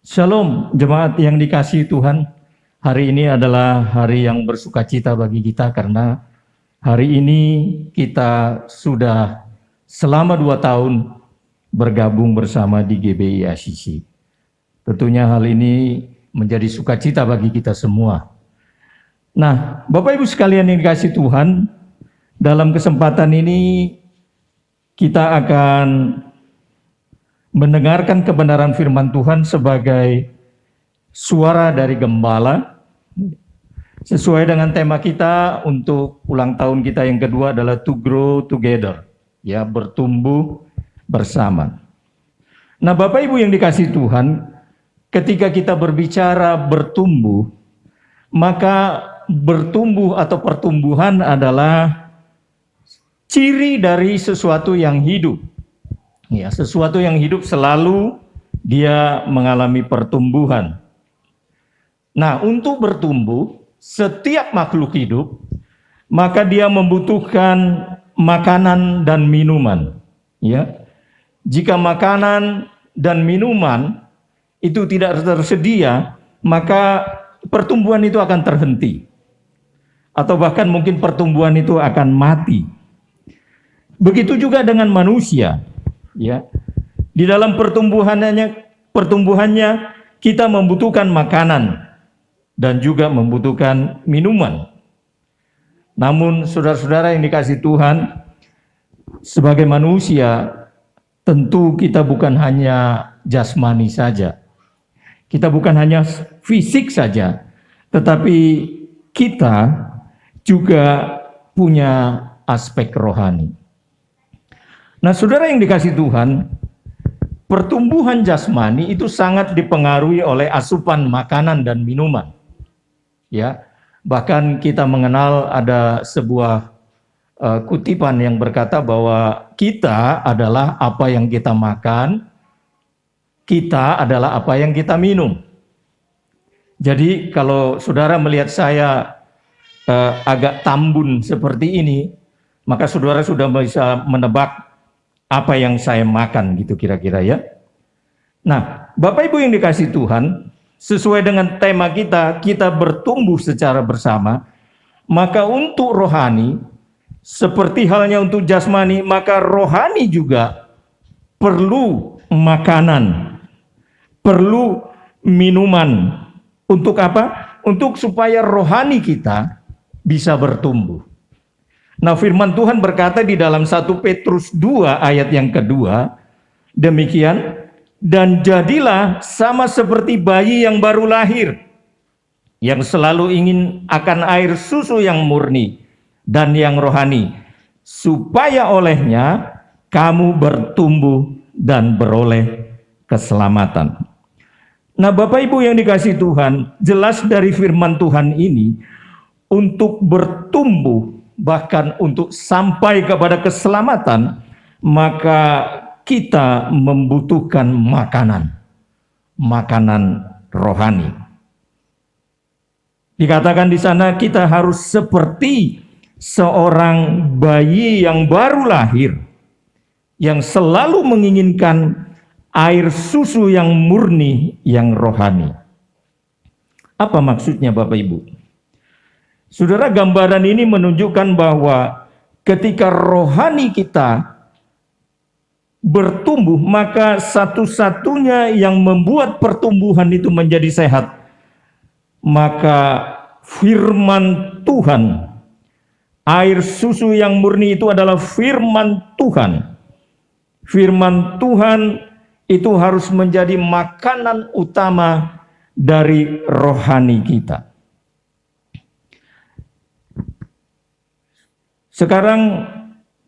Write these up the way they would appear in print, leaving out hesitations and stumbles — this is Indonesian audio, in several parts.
Shalom, jemaat yang dikasihi Tuhan. Hari ini adalah hari yang bersukacita bagi kita karena hari ini kita sudah selama 2 tahun bergabung bersama di GBI ACC. Tentunya hal ini menjadi sukacita bagi kita semua. Nah, Bapak Ibu sekalian yang dikasihi Tuhan, dalam kesempatan ini kita akan mendengarkan kebenaran firman Tuhan sebagai suara dari gembala. Sesuai dengan tema kita untuk ulang tahun kita yang kedua adalah to grow together, ya, bertumbuh bersama. Nah, Bapak Ibu yang dikasihi Tuhan, ketika kita berbicara bertumbuh, maka bertumbuh atau pertumbuhan adalah ciri dari sesuatu yang hidup. Ya, sesuatu yang hidup selalu dia mengalami pertumbuhan. Nah, untuk bertumbuh, setiap makhluk hidup, maka dia membutuhkan makanan dan minuman. Ya, jika makanan dan minuman itu tidak tersedia, maka pertumbuhan itu akan terhenti. Atau bahkan mungkin pertumbuhan itu akan mati. Begitu juga dengan manusia. Ya, di dalam pertumbuhannya kita membutuhkan makanan dan juga membutuhkan minuman. Namun saudara-saudara yang dikasihi Tuhan, sebagai manusia tentu kita bukan hanya jasmani saja, kita bukan hanya fisik saja, tetapi kita juga punya aspek rohani. Nah, saudara yang dikasihi Tuhan, pertumbuhan jasmani itu sangat dipengaruhi oleh asupan makanan dan minuman. Ya, bahkan kita mengenal ada sebuah kutipan yang berkata bahwa kita adalah apa yang kita makan, kita adalah apa yang kita minum. Jadi kalau saudara melihat saya agak tambun seperti ini, maka saudara sudah bisa menebak apa yang saya makan gitu kira-kira ya. Nah, Bapak Ibu yang dikasihi Tuhan, sesuai dengan tema kita bertumbuh secara bersama, maka untuk rohani, seperti halnya untuk jasmani, maka rohani juga perlu makanan, perlu minuman. Untuk apa? Untuk supaya rohani kita bisa bertumbuh. Nah, firman Tuhan berkata di dalam 1 Petrus 2 ayat yang kedua, demikian, dan jadilah sama seperti bayi yang baru lahir, yang selalu ingin akan air susu yang murni dan yang rohani, supaya olehnya kamu bertumbuh dan beroleh keselamatan. Nah, Bapak Ibu yang dikasihi Tuhan, jelas dari firman Tuhan ini, untuk bertumbuh bahkan untuk sampai kepada keselamatan, maka kita membutuhkan makanan rohani. Dikatakan di sana kita harus seperti seorang bayi yang baru lahir, yang selalu menginginkan air susu yang murni, yang rohani. Apa maksudnya Bapak Ibu? Saudara, gambaran ini menunjukkan bahwa ketika rohani kita bertumbuh, maka satu-satunya yang membuat pertumbuhan itu menjadi sehat, maka firman Tuhan, air susu yang murni itu adalah firman Tuhan. Firman Tuhan itu harus menjadi makanan utama dari rohani kita. Sekarang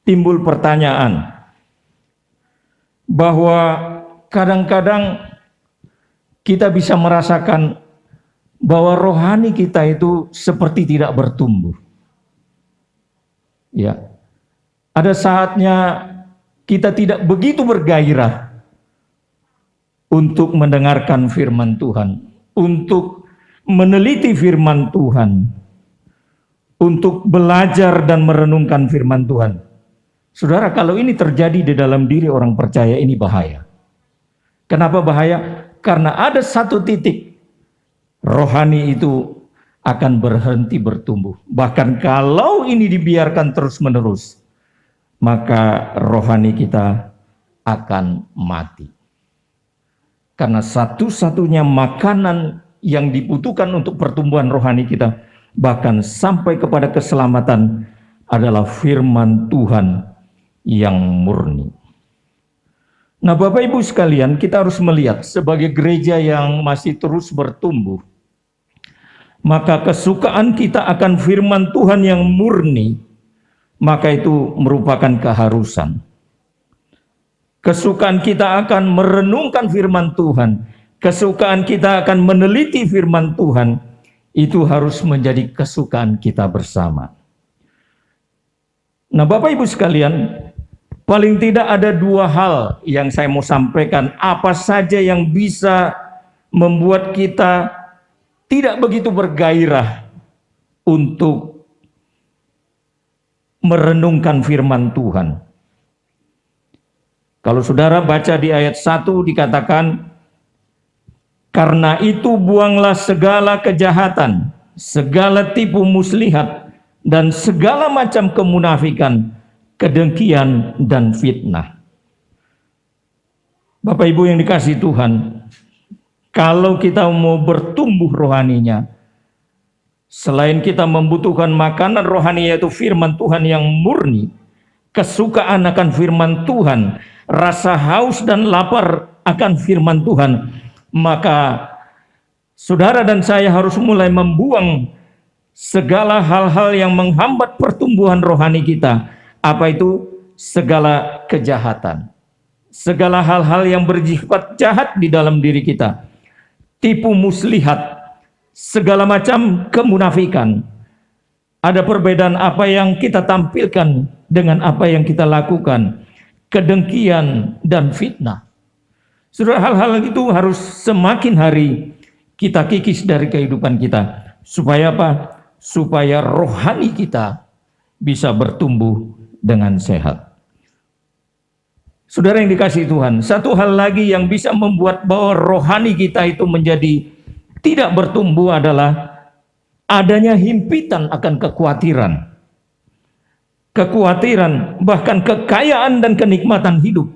timbul pertanyaan bahwa kadang-kadang kita bisa merasakan bahwa rohani kita itu seperti tidak bertumbuh. Ya. Ada saatnya kita tidak begitu bergairah untuk mendengarkan firman Tuhan, untuk meneliti firman Tuhan, untuk belajar dan merenungkan firman Tuhan. Saudara, kalau ini terjadi di dalam diri orang percaya, ini bahaya. Kenapa bahaya? karena ada satu titik rohani itu akan berhenti bertumbuh. Bahkan kalau ini dibiarkan terus-menerus, maka rohani kita akan mati. Karena satu-satunya makanan yang dibutuhkan untuk pertumbuhan rohani kita, bahkan sampai kepada keselamatan, adalah firman Tuhan yang murni. Nah, Bapak Ibu sekalian, kita harus melihat sebagai gereja yang masih terus bertumbuh, maka kesukaan kita akan firman Tuhan yang murni, maka itu merupakan keharusan. Kesukaan kita akan merenungkan firman Tuhan, kesukaan kita akan meneliti firman Tuhan, itu harus menjadi kesukaan kita bersama. Nah, Bapak Ibu sekalian, paling tidak ada dua hal yang saya mau sampaikan. Apa saja yang bisa membuat kita tidak begitu bergairah untuk merenungkan firman Tuhan. Kalau saudara baca di ayat 1 dikatakan, karena itu buanglah segala kejahatan, segala tipu muslihat, dan segala macam kemunafikan, kedengkian, dan fitnah. Bapak Ibu yang dikasihi Tuhan, kalau kita mau bertumbuh rohaninya, selain kita membutuhkan makanan rohani yaitu firman Tuhan yang murni, kesukaan akan firman Tuhan, rasa haus dan lapar akan firman Tuhan, maka saudara dan saya harus mulai membuang segala hal-hal yang menghambat pertumbuhan rohani kita. Apa itu? Segala kejahatan, segala hal-hal yang bersifat jahat di dalam diri kita, tipu muslihat, segala macam kemunafikan. Ada perbedaan apa yang kita tampilkan dengan apa yang kita lakukan, kedengkian dan fitnah. Saudara, hal-hal itu harus semakin hari kita kikis dari kehidupan kita. Supaya apa? Supaya rohani kita bisa bertumbuh dengan sehat. Saudara yang dikasihi Tuhan, satu hal lagi yang bisa membuat bahwa rohani kita itu menjadi tidak bertumbuh adalah adanya himpitan akan kekhawatiran. Kekhawatiran, bahkan kekayaan dan kenikmatan hidup.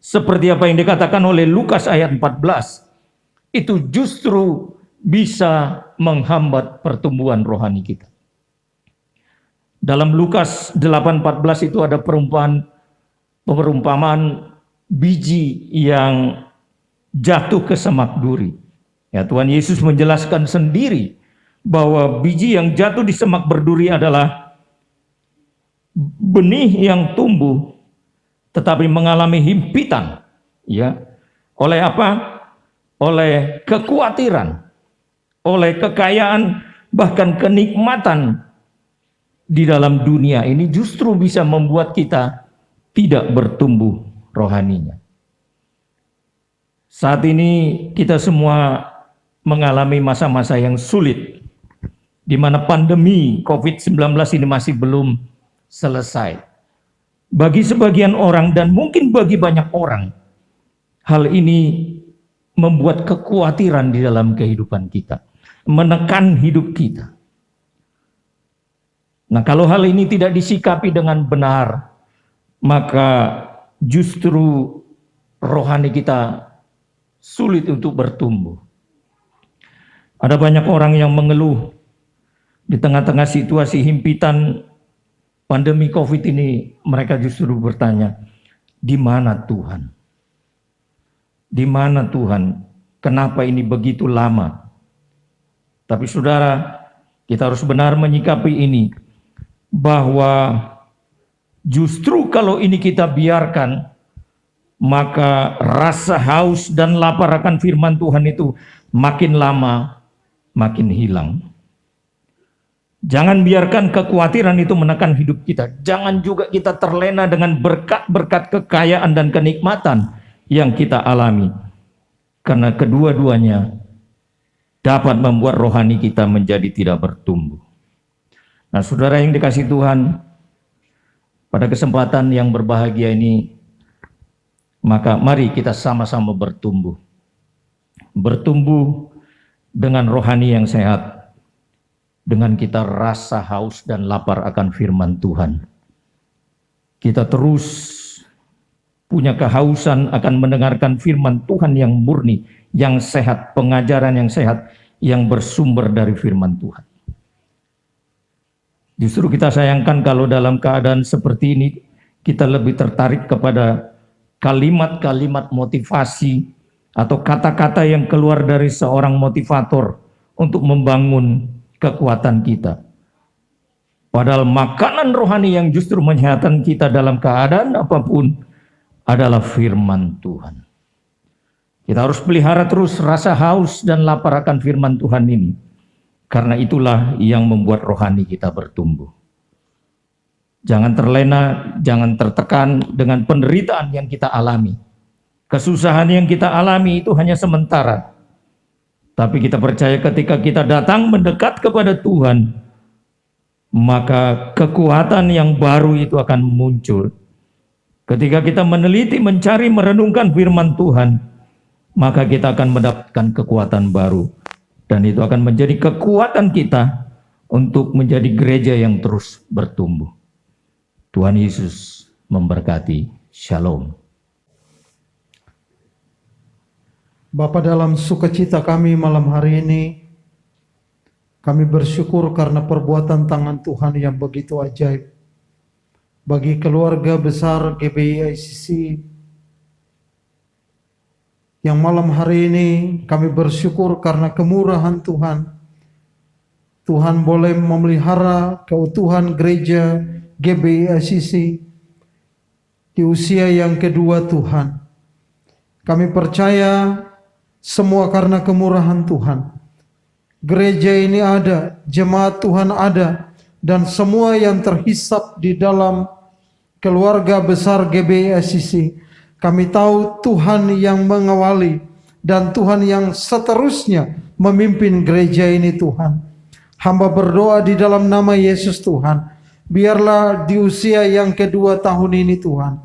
Seperti apa yang dikatakan oleh Lukas ayat 14. Itu justru bisa menghambat pertumbuhan rohani kita. Dalam Lukas 8:14 itu ada perumpamaan biji yang jatuh ke semak duri. Ya, Tuhan Yesus menjelaskan sendiri bahwa biji yang jatuh di semak berduri adalah benih yang tumbuh tetapi mengalami himpitan, ya. Oleh apa? Oleh kekhawatiran, oleh kekayaan, bahkan kenikmatan di dalam dunia ini justru bisa membuat kita tidak bertumbuh rohaninya. Saat ini kita semua mengalami masa-masa yang sulit, di mana pandemi COVID-19 ini masih belum selesai. Bagi sebagian orang dan mungkin bagi banyak orang, hal ini membuat kekhawatiran di dalam kehidupan kita, menekan hidup kita. Nah, kalau hal ini tidak disikapi dengan benar, maka justru rohani kita sulit untuk bertumbuh. Ada banyak orang yang mengeluh di tengah-tengah situasi himpitan pandemi COVID ini, mereka justru bertanya, di mana Tuhan? Di mana Tuhan? Kenapa ini begitu lama? Tapi saudara, kita harus benar menyikapi ini, bahwa justru kalau ini kita biarkan, maka rasa haus dan lapar akan firman Tuhan itu makin lama makin hilang. Jangan biarkan kekhawatiran itu menekan hidup kita. Jangan juga kita terlena dengan berkat-berkat kekayaan dan kenikmatan yang kita alami. Karena kedua-duanya dapat membuat rohani kita menjadi tidak bertumbuh. Nah, saudara yang dikasihi Tuhan, pada kesempatan yang berbahagia ini, maka mari kita sama-sama bertumbuh. bertumbuh dengan rohani yang sehat, dengan kita rasa haus dan lapar akan firman Tuhan. Kita terus punya kehausan akan mendengarkan firman Tuhan yang murni, yang sehat, pengajaran yang sehat, yang bersumber dari firman Tuhan. Justru kita sayangkan kalau dalam keadaan seperti ini, kita lebih tertarik kepada kalimat-kalimat motivasi atau kata-kata yang keluar dari seorang motivator untuk membangun kekuatan kita. Padahal makanan rohani yang justru menyehatkan kita dalam keadaan apapun adalah firman Tuhan. Kita harus pelihara terus rasa haus dan lapar akan firman Tuhan ini. Karena itulah yang membuat rohani kita bertumbuh. Jangan terlena, jangan tertekan dengan penderitaan yang kita alami. Kesusahan yang kita alami itu hanya sementara. Tapi kita percaya ketika kita datang mendekat kepada Tuhan, maka kekuatan yang baru itu akan muncul. Ketika kita meneliti, mencari, merenungkan firman Tuhan, maka kita akan mendapatkan kekuatan baru. Dan itu akan menjadi kekuatan kita untuk menjadi gereja yang terus bertumbuh. Tuhan Yesus memberkati. Shalom. Bapa, dalam sukacita kami malam hari ini, kami bersyukur karena perbuatan tangan Tuhan yang begitu ajaib. Bagi keluarga besar GBI ICC, yang malam hari ini kami bersyukur karena kemurahan Tuhan. Tuhan boleh memelihara keutuhan gereja GBI ICC di usia yang kedua Tuhan. Kami percaya semua karena kemurahan Tuhan. Gereja ini ada, jemaat Tuhan ada, dan semua yang terhisap di dalam keluarga besar GBI ICC. Kami tahu Tuhan yang mengawali dan Tuhan yang seterusnya memimpin gereja ini Tuhan. Hamba berdoa di dalam nama Yesus Tuhan. Biarlah di usia yang kedua tahun ini Tuhan,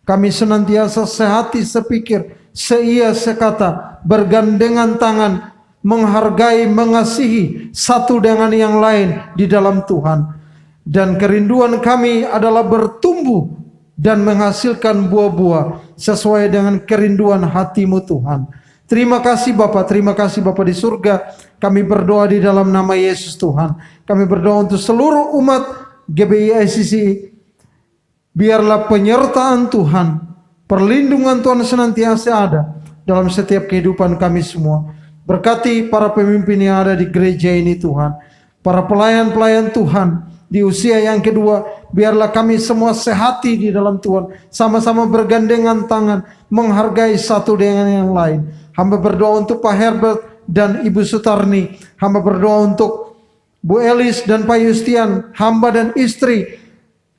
kami senantiasa sehati, sepikir, seia, sekata, bergandengan tangan, menghargai, mengasihi satu dengan yang lain di dalam Tuhan. Dan kerinduan kami adalah bertumbuh dan menghasilkan buah-buah sesuai dengan kerinduan hati-Mu Tuhan. Terima kasih Bapa, terima kasih Bapa di surga. Kami berdoa di dalam nama Yesus Tuhan. Kami berdoa untuk seluruh umat GBI ICC. Biarlah penyertaan Tuhan, perlindungan Tuhan senantiasa ada dalam setiap kehidupan kami semua. Berkati para pemimpin yang ada di gereja ini Tuhan, para pelayan-pelayan Tuhan di usia yang kedua, biarlah kami semua sehati di dalam Tuhan, sama-sama bergandengan tangan, menghargai satu dengan yang lain. Hamba berdoa untuk Pak Herbert dan Ibu Sutarni. Hamba berdoa untuk Bu Elis dan Pak Yustian, hamba dan istri.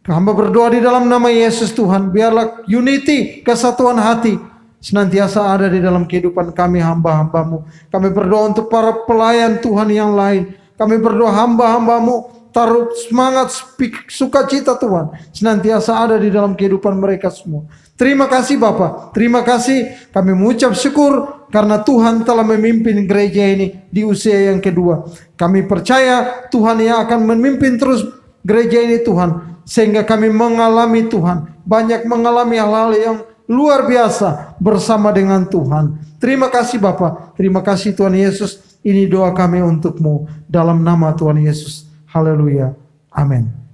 Hamba berdoa di dalam nama Yesus Tuhan, biarlah unity, kesatuan hati senantiasa ada di dalam kehidupan kami hamba-hamba-Mu. Kami berdoa untuk para pelayan Tuhan yang lain. Kami berdoa hamba-hamba-Mu, taruh semangat, sukacita Tuhan senantiasa ada di dalam kehidupan mereka semua. Terima kasih Bapa, terima kasih. Kami mengucap syukur karena Tuhan telah memimpin gereja ini di usia yang kedua. Kami percaya Tuhan yang akan memimpin terus gereja ini Tuhan, sehingga kami mengalami Tuhan, banyak mengalami hal-hal yang luar biasa bersama dengan Tuhan. Terima kasih Bapa, terima kasih Tuhan Yesus. Ini doa kami untuk-Mu dalam nama Tuhan Yesus. Haleluya. Amin.